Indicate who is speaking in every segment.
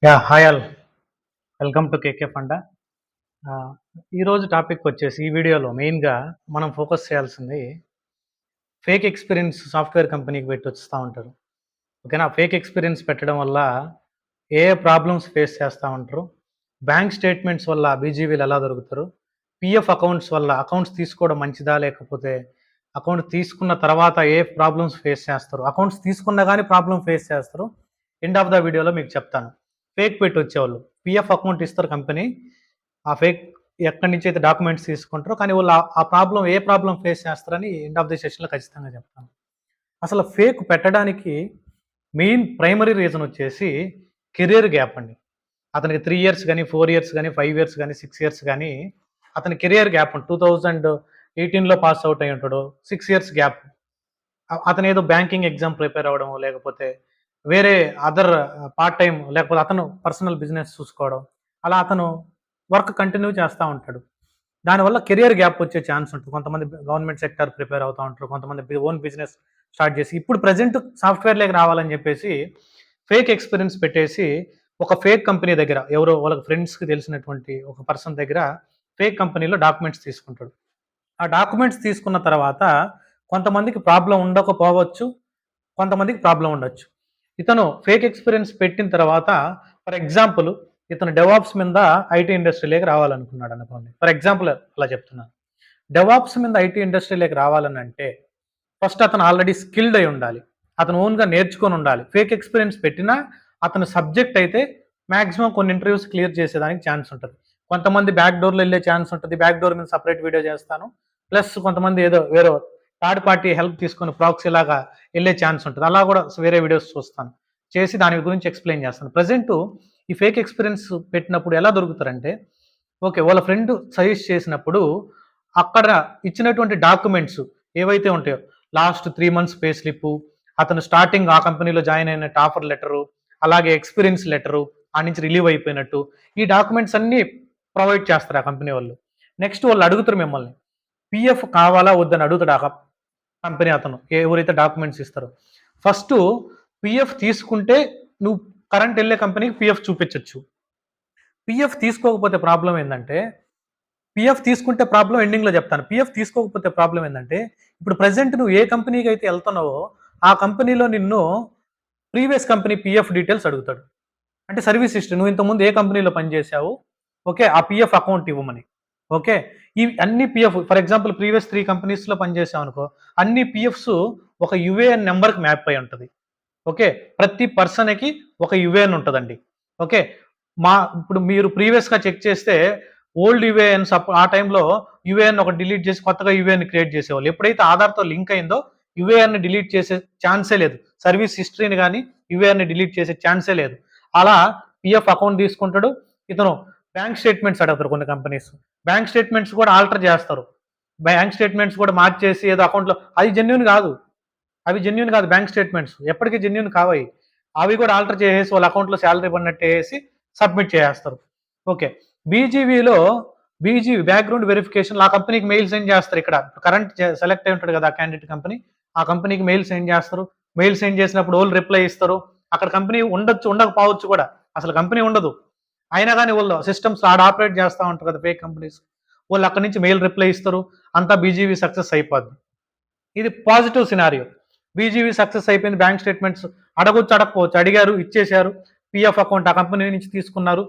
Speaker 1: Hi all. Welcome to KK funda. ఆహ్, ఈరోజు topic వచ్చేసి ఈ వీడియోలో మెయిన్‌గా మనం ఫోకస్ చేయాల్సింది ఫేక్ ఎక్స్‌పీరియన్స్ సాఫ్ట్‌వేర్ కంపెనీకి పెట్టి వస్తా ఉంటారు. ఓకేనా? ఫేక్ ఎక్స్‌పీరియన్స్ పెట్టడం వల్ల ఏ ఏ ప్రాబ్లమ్స్ ఫేస్ చేస్తా ఉంటారు? బ్యాంక్ స్టేట్మెంట్స్ వల్ల బీజీవీలు ఎలా దొరుకుతారు? పీఎఫ్ అకౌంట్స్ వల్ల అకౌంట్స్ తీసుకోవడం మంచిదా? లేకపోతే అకౌంట్ తీసుకున్న తర్వాత ఏ ప్రాబ్లమ్స్ ఫేస్ చేస్తారు? అకౌంట్స్ తీసుకున్నా గానీ ప్రాబ్లమ్ ఫేస్ చేస్తారు. ఎండ్ ఆఫ్ ద వీడియోలో మీకు చెప్తాను. ఫేక్ పెట్టి వచ్చేవాళ్ళు. పీఎఫ్ అకౌంట్ ఇస్తారు కంపెనీ. ఆ ఫేక్ ఎక్కడి నుంచి అయితే డాక్యుమెంట్స్ తీసుకుంటారో కానీ వాళ్ళు ఆ ప్రాబ్లమ్ ఏ ప్రాబ్లమ్ ఫేస్ చేస్తారని ఎండ్ ఆఫ్ ది సెషన్‌లో ఖచ్చితంగా చెప్తాను. అసలు ఫేక్ పెట్టడానికి మెయిన్ ప్రైమరీ రీజన్ వచ్చేసి కెరియర్ గ్యాప్ అండి. అతనికి 3 ఇయర్స్ గాని, 4 ఇయర్స్ గాని, 5 ఇయర్స్ గాని, 6 ఇయర్స్ గాని అతని కెరియర్ గ్యాప్ 2018లో పాస్ ఔట్ అయ్యి ఉంటాడు. 6 ఇయర్స్ గ్యాప్. అతనేదో బ్యాంకింగ్ ఎగ్జామ్ ప్రిపేర్ అవ్వడమో, లేకపోతే వేరే అదర్ పార్ట్ టైమ్ లేకపోతే అతను పర్సనల్ బిజినెస్ చూసుకోవడం. అలా అతను వర్క్ కంటిన్యూ చేస్తా ఉంటాడు. దానివల్ల కెరియర్ గ్యాప్ వచ్చే ఛాన్స్ ఉంటుంది. కొంతమంది గవర్నమెంట్ సెక్టార్ ప్రిపేర్ అవుతా ఉంటారు. కొంతమంది ఓన్ బిజినెస్ స్టార్ట్ చేసి ఇప్పుడు ప్రెజెంట్ సాఫ్ట్‌వేర్‌లోకి రావాలని చెప్పేసి ఫేక్ ఎక్స్‌పీరియన్స్ పెట్టేసి ఒక ఫేక్ కంపెనీ దగ్గర ఎవరో వాళ్ళకి ఫ్రెండ్స్‌కి తెలిసినటువంటి ఒక పర్సన్ దగ్గర ఫేక్ కంపెనీలో డాక్యుమెంట్స్ తీసుకుంటాడు. ఆ డాక్యుమెంట్స్ తీసుకున్న తర్వాత కొంతమందికి ప్రాబ్లమ్ ఉండకపోవచ్చు. కొంతమందికి ప్రాబ్లమ్ ఉండొచ్చు. ఇతను ఫేక్ ఎక్స్‌పీరియన్స్ పెట్టిన తర్వాత ఫర్ ఎగ్జాంపుల్ ఇతను డెవాప్స్ మీద ఐటీ ఇండస్ట్రీలోకి రావాలనుకున్నాడనుకోండి. ఫర్ ఎగ్జాంపుల్ అలా చెప్తున్నాను. డెవాప్స్ మీద ఐటీ ఇండస్ట్రీలోకి రావాలనంటే ఫస్ట్ అతను ఆల్రెడీ స్కిల్డ్ అయి ఉండాలి. అతను ఓన్‌గా నేర్చుకొని ఉండాలి. ఫేక్ ఎక్స్‌పీరియన్స్ పెట్టినా అతని సబ్జెక్ట్ అయితే మాక్సిమం కొన్ని ఇంటర్వ్యూస్ క్లియర్ చేసేదానికి ఛాన్స్ ఉంటది. కొంతమంది బ్యాక్ డోర్‌లో ఎళ్ళే ఛాన్స్ ఉంటది. బ్యాక్ డోర్ మీద సెపరేట్ వీడియో చేస్తాను. ప్లస్ కొంతమంది ఏదో వేరే థర్డ్ పార్టీ హెల్ప్ తీసుకొని ప్రాక్సీ లాగా ఎళ్ళే ఛాన్స్ ఉంటది. అలా కూడా వేరే వీడియోస్ చూస్తాను. చేసి దాని గురించి ఎక్స్‌ప్లెయిన్ చేస్తాను. ప్రెజెంటు ఈ ఫేక్ ఎక్స్‌పీరియన్స్ పెట్టినప్పుడు ఎలా దొరుకుతారంటే, ఓకే. వాళ్ళ ఫ్రెండ్ సజెస్ట్ చేసినప్పుడు అక్కడ ఇచ్చినటువంటి డాక్యుమెంట్స్ ఏవైతే ఉంటాయో లాస్ట్ 3 మంత్స్ పే స్లిప్పు, అతను స్టార్టింగ్ ఆ కంపెనీలో జాయిన్ అయినట్టు ఆఫర్ లెటరు, అలాగే ఎక్స్‌పీరియన్స్ లెటరు, ఆడ నుంచి రిలీవ్ అయిపోయినట్టు ఈ డాక్యుమెంట్స్ అన్నీ ప్రొవైడ్ చేస్తారు ఆ కంపెనీ వాళ్ళు. నెక్స్ట్ వాళ్ళు అడుగుతారు మిమ్మల్ని. పీఎఫ్ కావాలా వద్దని అడుగుతాడు ఆ కంపెనీ అతను. ఎవరైతే డాక్యుమెంట్స్ ఇస్తారో. ఫస్టు పీఎఫ్ తీసుకుంటే నువ్వు కరెంట్ ఎళ్ళే కంపెనీకి పీఎఫ్ చూపించొచ్చు. పీఎఫ్ తీసుకోకపోతే ప్రాబ్లమ్ ఏందంటే, పీఎఫ్ తీసుకుంటే ప్రాబ్లమ్ ఎండింగ్‌లో చెప్తాను. పీఎఫ్ తీసుకోకపోతే ప్రాబ్లమ్ ఏందంటే, ఇప్పుడు ప్రెజెంట్ నువ్వు ఏ కంపెనీకి అయితే ఎళ్తున్నావో, ఆ కంపెనీలో నిన్ను ప్రీవియస్ కంపెనీ పీఎఫ్ డీటెయిల్స్ అడుగుతాడు. అంటే సర్వీస్ హిస్టరీ నువ్వు ఇంతకుముందు ఏ కంపెనీలో పనిచేశావు, ఓకే. ఆ పీఎఫ్ అకౌంట్ ఇవ్వమని. ఓకే. ఈ అన్ని పీఎఫ్ ఫర్ ఎగ్జాంపుల్ ప్రీవియస్ 3 కంపెనీస్‌లో పనిచేశావనుకో, అన్ని పీఎఫ్స్ ఒక యూఏఎన్ నంబర్‌కి మ్యాప్ అయ్యి ఉంటది. ఓకే. ప్రతి పర్సన్‌కి ఒక యూఏఎన్ ఉంటదండి. ఓకే. ఇప్పుడు మీరు ప్రీవియస్‌గా చెక్ చేస్తే ఓల్డ్ యూఏఎన్స్ ఆ టైంలో యూఏఎన్ ఒకటి డిలీట్ చేసి కొత్తగా యూఏఎన్ క్రియేట్ చేసేవాళ్ళు. ఎప్పుడైతే ఆధార్‌తో లింక్ అయిందో యూఏఎన్‌ని డిలీట్ చేసే ఛాన్సే లేదు. సర్వీస్ హిస్టరీని గాని యూఏఎన్‌ని డిలీట్ చేసే ఛాన్సే లేదు. అలా పీఎఫ్ అకౌంట్ తీసుకుంటాడు. ఇతను బ్యాంక్ స్టేట్మెంట్స్ అడుగుతారు కొన్ని కంపెనీస్. బ్యాంక్ స్టేట్మెంట్స్ కూడా ఆల్టర్ చేస్తారు. బ్యాంక్ స్టేట్మెంట్స్ కూడా మార్చేసి ఏదో అకౌంట్‌లో అది జెన్యూన్ కాదు. అవి జెన్యూన్ కాదు బ్యాంక్ స్టేట్మెంట్స్. ఎప్పటికి జెన్యూన్ కావయి. అవి కూడా ఆల్టర్ చేసేసి వాళ్ళ అకౌంట్‌లో సాలరీ పడినట్టు ఎసేసి సబ్మిట్ చేసేస్తారు. ఓకే. బీజీవీలో బీజీవీ బ్యాక్‌గ్రౌండ్ వెరిఫికేషన్‌లో ఆ కంపెనీకి మెయిల్ సెండ్ చేస్తారు ఇక్కడ. కరెంట్ సెలెక్ట్ అయ్యి ఉంటాడు కదా! ఆ క్యాండిడేట్ కంపెనీ. ఆ కంపెనీకి మెయిల్ సెండ్ చేస్తారు. మెయిల్ సెండ్ చేసినప్పుడు వోళ్ళు రిప్లై ఇస్తారు. అక్కడ కంపెనీ ఉండొచ్చు, ఉండకపోవచ్చు కూడా. అసలు కంపెనీ ఉండదు. అయినా గాని వోళ్ళు సిస్టమ్స్ ఆడ ఆపరేట్ చేస్తా ఉంటారు కదా! Fake companies. వోళ్ళు అక్కడి నుంచి మెయిల్ రిప్లై ఇస్తారు. అంతా బీజీవీ సక్సెస్ అయిపోద్ది. ఇది పాజిటివ్ సినారియో. బీజీవీ సక్సెస్ అయిపోయింది. బ్యాంక్ స్టేట్మెంట్స్ అడగొచ్చు, అడగకపోవచ్చు. అడిగారు, ఇచ్చేశారు. పీఎఫ్ అకౌంట్ ఆ కంపెనీ నుంచి తీసుకున్నారు.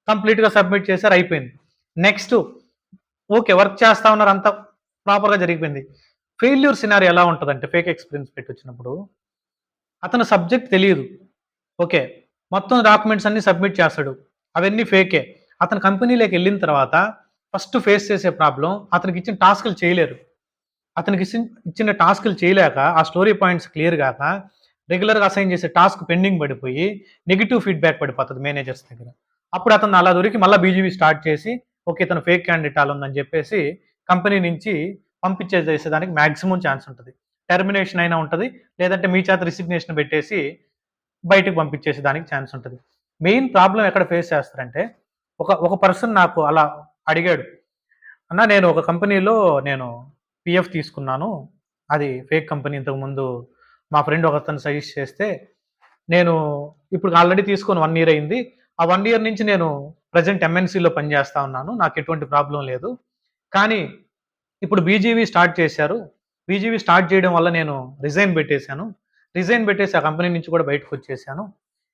Speaker 1: కంప్లీట్‌గా సబ్మిట్ చేశారు. అయిపోయింది. Next okay. వర్క్ చేస్తా ఉన్నారు. అంతా ప్రాపర్‌గా జరిగిపోయింది. ఫెయిల్యూర్ సినారియో ఎలా ఉంటదంటే ఫేక్ ఎక్స్‌పీరియన్స్ పెట్టొచ్చినప్పుడు అతని సబ్జెక్ట్ తెలీదు. ఓకే. మొత్తం డాక్యుమెంట్స్ అన్నీ సబ్మిట్ చేస్తాడు. అవన్నీ ఫేకే. అతను కంపెనీలోకెళ్ళిన తర్వాత ఫస్ట్ ఫేస్ చేసే ప్రాబ్లమ్ అతనికిచ్చిన టాస్క్‌లు చేయలేరు. అతనికి ఇచ్చిన టాస్క్‌లు చేయలేక, ఆ స్టోరీ పాయింట్స్ క్లియర్ గాక, రెగ్యులర్‌గా అసైన్ చేసే టాస్క్ పెండింగ్ పడిపోయి, నెగెటివ్ ఫీడ్‌బ్యాక్ పడిపోతది మేనేజర్స్ దగ్గర. అప్పుడు అతను అలా దొరికి మళ్ళా బీజీవీ స్టార్ట్ చేసి, ఓకే. ఇతను ఫేక్ క్యాండిడేట్ అలా ఉందని చెప్పేసి కంపెనీ నుంచి పంపించేసేదానికి మాక్సిమం ఛాన్స్ ఉంటది. టెర్మినేషన్ అయినా ఉంటది. లేదంటే మీ చేత రిసిగ్నేషన్ పెట్టేసి బయటకి పంపించేసేదానికి ఛాన్స్ ఉంటది. మెయిన్ ప్రాబ్లమ్ ఎక్కడ ఫేస్ చేస్తారంటే, ఒక పర్సన్ నాకు అలా అడిగాడు. అన్నా నేను ఒక కంపెనీలో నేను పీఎఫ్ తీసుకున్నాను. అది ఫేక్ కంపెనీ ఇంతకుముందు మా ఫ్రెండ్ ఒకతను సజెస్ట్ చేస్తే, నేను ఇప్పుడు ఆల్రెడీ తీసుకొని 1 ఇయర్ అయింది. ఆ 1 ఇయర్ నుంచి నేను ప్రెజెంట్ ఎంఎన్‌సిలో పనిచేస్తా ఉన్నాను. నాకు ఎటువంటి ప్రాబ్లమ్ లేదు. కానీ ఇప్పుడు బీజీవీ స్టార్ట్ చేశారు. బీజీవీ స్టార్ట్ చేయడం వల్ల నేను రిజైన్ పెట్టేశాను. రిజైన్ పెట్టేసి ఆ కంపెనీ నుంచి కూడా బయటకొచ్చేసాను.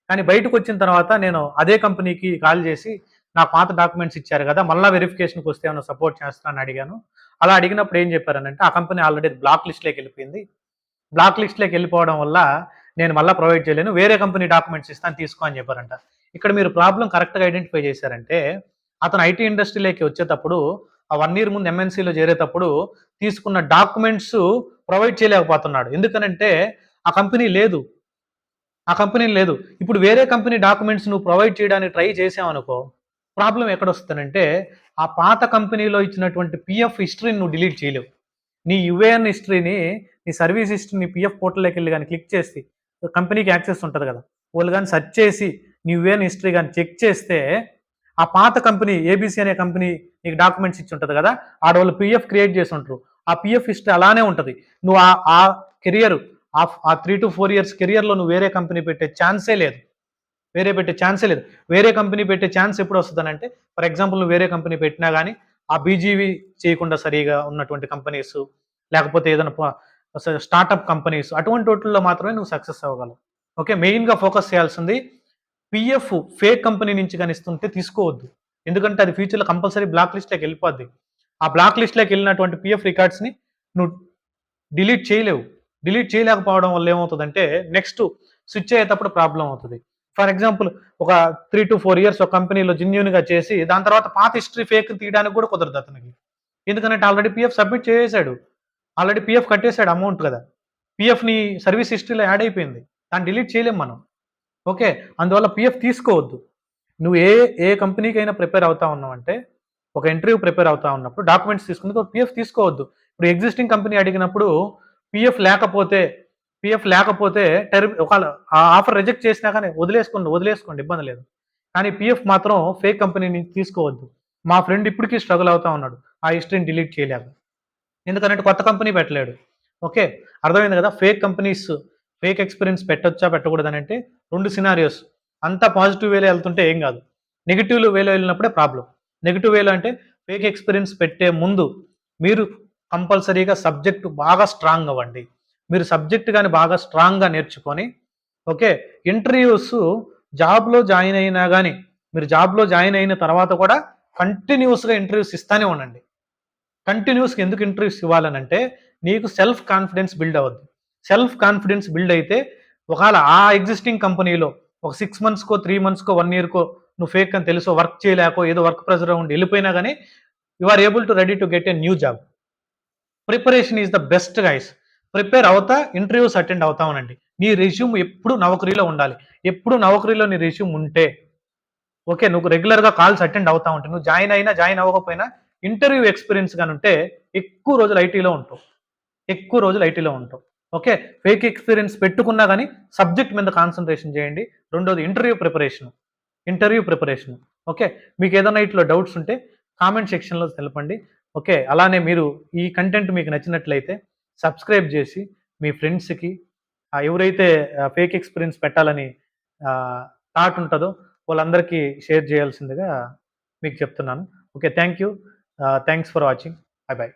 Speaker 1: కానీ బయటకొచ్చిన తర్వాత నేను అదే కంపెనీకి కాల్ చేసి, నా పాత డాక్యుమెంట్స్ ఇచ్చారు గదా! మళ్ళా వెరిఫికేషన్‌కొస్తే ఏమన్నా సపోర్ట్ చేస్తారా అని అడిగాను. అలా అడిగినప్పుడు ఏం చెప్పారనంటే, ఆ కంపెనీ ఆల్రెడీ బ్లాక్ లిస్ట్‌లోకెళ్ళిపోయింది. బ్లాక్ లిస్ట్‌లోకెళ్ళిపోవడం వల్ల నేను మళ్ళా ప్రొవైడ్ చేయలేను. వేరే కంపెనీ డాక్యుమెంట్స్ ఇస్తాను తీసుకో అని చెప్పారంట. ఇక్కడ మీరు ప్రాబ్లమ్ కరెక్ట్‌గా ఐడెంటిఫై చేశారంటే, అతను ఐటీ ఇండస్ట్రీలోకి వచ్చేటప్పుడు ఆ 1 ఇయర్ ముందు ఎంఎన్‌సిలో చేరేటప్పుడు తీసుకున్న డాక్యుమెంట్స్ ప్రొవైడ్ చేయలేకపోతున్నాడు. ఎందుకనంటే ఆ కంపెనీ లేదు. ఆ కంపెనీ లేదు. ఇప్పుడు వేరే కంపెనీ డాక్యుమెంట్స్ నువ్వు ప్రొవైడ్ చేయడానికి ట్రై చేశావనుకో, ప్రాబ్లమ్ ఎక్కడొస్తదనంటే, ఆ పాత కంపెనీలో ఇచ్చినటువంటి పీఎఫ్ హిస్టరీని నువ్వు డిలీట్ చేయలేవు. నీ యూఏఎన్ హిస్టరీని, నీ సర్వీస్ హిస్టరీని పీఎఫ్ పోర్టల్‌లోకెళ్ళి గాని క్లిక్ చేసి, కంపెనీకి యాక్సెస్ ఉంటది గదా! వాళ్ళు గాని సెర్చ్ చేసి, నీ యూఏఎన్ హిస్టరీ గాని చెక్ చేస్తే, ఆ పాత కంపెనీ ఏబీసీ అనే కంపెనీ నీకు డాక్యుమెంట్స్ ఇచ్చి ఉంటది గదా! ఆడోళ్ళు పీఎఫ్ క్రియేట్ చేసుంటరు. ఆ పీఎఫ్ హిస్టరీ అలానే ఉంటది. నువ్వు ఆ కెరియర్ ఆ 3-4 ఇయర్స్ కెరియర్‌లో నువ్వు వేరే కంపెనీ పెట్టే ఛాన్సే లేదు. పెట్టే ఛాన్సే లేదు. వేరే కంపెనీ పెట్టే ఛాన్స్ ఎప్పుడొస్తదనంటే, ఫర్ ఎగ్జాంపుల్ నువ్వు వేరే కంపెనీ పెట్టినా గాని, ఆ బీజీవీ చేయకుండా సరిగ్గా ఉన్నటువంటి కంపెనీసు, లేకపోతే ఏదైనా స్టార్టప్ కంపెనీస్ అటువంటోటిల్లో మాత్రమే నువ్వు సక్సెస్ అవ్వగలవు. ఓకే. మెయిన్‌గా ఫోకస్ చేయాల్సింది పీఎఫ్ ఫేక్ కంపెనీ నుంచి గాని ఇస్తుంటే తీసుకోవద్దు. ఎందుకంటే అది ఫ్యూచర్‌లో కంపల్సరీ బ్లాక్ లిస్ట్‌లోకెళ్ళిపోద్ది. ఆ బ్లాక్ లిస్ట్‌లోకెళ్ళినటువంటి పీఎఫ్ రికార్డ్స్‌ని నువ్వు డిలీట్ చేయలేవు. డిలీట్ చేయలేకపోవడం వల్ల ఏమవుతదంటే, నెక్స్ట్ స్విచ్ అయ్యేటప్పుడు ప్రాబ్లమ్ అవుతది. ఫర్ ఎగ్జాంపుల్ ఒక 3-4 ఇయర్స్ ఒక కంపెనీలో జెన్యూన్‌గా చేసి, దాని తర్వాత పాత హిస్టరీ ఫేక్ తీయడానికి కూడా కుదరదు అతనికి. ఎందుకనంటే ఆల్రెడీ పీఎఫ్ సబ్మిట్ చేసేసాడు. ఆల్రెడీ పీఎఫ్ కట్టేసాడు అమౌంట్ కదా! పీఎఫ్ నీ సర్వీస్ హిస్టరీలో యాడ్ అయిపోయింది. దాన్ని డిలీట్ చేయలేం మనం. ఓకే. అందువల్ల పీఎఫ్ తీసుకోవద్దు. నువ్వు ఏ కంపెనీకైనా ప్రిపేర్ అవుతా ఉన్నావంటే, ఒక ఇంటర్వ్యూ ప్రిపేర్ అవుతా ఉన్నప్పుడు డాక్యుమెంట్స్ తీసుకునేందుకు పీఎఫ్ తీసుకోవద్దు. ఇప్పుడు ఎగ్జిస్టింగ్ కంపెనీ అడిగినప్పుడు పీఎఫ్ లేకపోతే ఒకవేళ ఆ ఆఫర్ రిజెక్ట్ చేసినా గాని వదిలేసుకోండి ఇబ్బంది లేదు. కానీ పీఎఫ్ మాత్రం ఫేక్ కంపెనీ నుంచి తీసుకోవద్దు. మా ఫ్రెండ్ ఇప్పటికి స్ట్రగుల్ అవుతా ఉన్నాడు. ఆ హిస్టరీని డిలీట్ చేయలేక. ఎందుకనంటే కొత్త కంపెనీ పెట్టలేడు. ఓకే. అర్థమైంది కదా! ఫేక్ ఎక్స్‌పీరియన్స్ పెట్టొచ్చా? పెట్టకూడదనంటే 2 సినారియోస్. అంతా పాజిటివ్ వేలో ఎళ్తుంటే ఏం గాదు. నెగెటివ్ వేలో ఎళ్ళినప్పుడే ప్రాబ్లమ్. నెగెటివ్ వేలో అంటే ఫేక్ ఎక్స్‌పీరియన్స్ పెట్టే ముందు మీరు కంపల్సరీగా సబ్జెక్ట్ బాగా స్ట్రాంగ్ అవ్వండి. మీరు సబ్జెక్ట్ గాని బాగా స్ట్రాంగ్‌గా నేర్చుకొని ఓకే. ఇంటర్‌వ్యూస్ జాబ్‌లో జాయిన్ అయినా గాని, మీరు జాబ్‌లో జాయిన్ అయిన తర్వాత కూడా కంటిన్యూయస్‌గా ఇంటర్‌వ్యూస్ ఇస్తానే ఉండండి. కంటిన్యూస్‌గా ఎందుకు ఇంటర్వ్యూస్ ఇవ్వాలనంటే, నీకు సెల్ఫ్ కాన్ఫిడెన్స్ బిల్డ్ అవుద్ది. సెల్ఫ్ కాన్ఫిడెన్స్ బిల్డ్ అయితే, ఒకవేళ ఆ ఎగ్జిస్టింగ్ కంపెనీలో ఒక 6 మంత్స్‌కో, 3 మంత్స్‌కో, 1 ఇయర్‌కో నువ్వు ఫేక్ అని తెలుసో, వర్క్ చేయలేకో, ఏదో వర్క్ ప్రెషర్ ఉండి ఎళ్ళిపోయినా గాని, you are able to ready to get a new job. Preparation is the best guys. Prepare అవుతా ఇంటర్వ్యూస్ అటెండ్ అవుతా ఉండండి. నీ రెజ్యూమ్ ఎప్పుడు నౌకరీలో ఉండాలి. ఎప్పుడు నౌకరీలో నీ రెజ్యూమ్ ఉంటే ఓకే. నువ్వు రెగ్యులర్‌గా కాల్స్ అటెండ్ అవుతా ఉంటే, నువ్వు జాయిన్ అయినా, జాయిన్ అవ్వకపోయినా ఇంటర్వ్యూ ఎక్స్‌పీరియన్స్ గానుంటే ఎక్కువ రోజులు ఐటీలో ఉంటావు. ఎక్కువ రోజులు ఐటీలో ఉంటావు. ఓకే. ఫేక్ ఎక్స్‌పీరియన్స్ పెట్టుకున్నా గాని సబ్జెక్ట్ మీద కాన్సంట్రేషన్ చేయండి. రెండోది ఇంటర్వ్యూ ప్రిపరేషన్. ఓకే. మీకేదైనా ఇట్లా డౌట్స్ ఉంటే కామెంట్ సెక్షన్‌లో తెలపండి. ఓకే. అలానే మీరు ఈ కంటెంట్ మీకు నచ్చినట్లయితే సబ్స్క్రైబ్ జేసి మీ ఫ్రెండ్స్‌కి ఎవరైతే ఫేక్ ఎక్స్‌పీరియన్స్ పెట్టాలని ఆహ్, థాట్ ఉంటదో వాళ్ళందరికీ షేర్ చేయాల్సిందిగా మీకు చెప్తున్నాను. Okay. Thank you. Thanks for watching. By.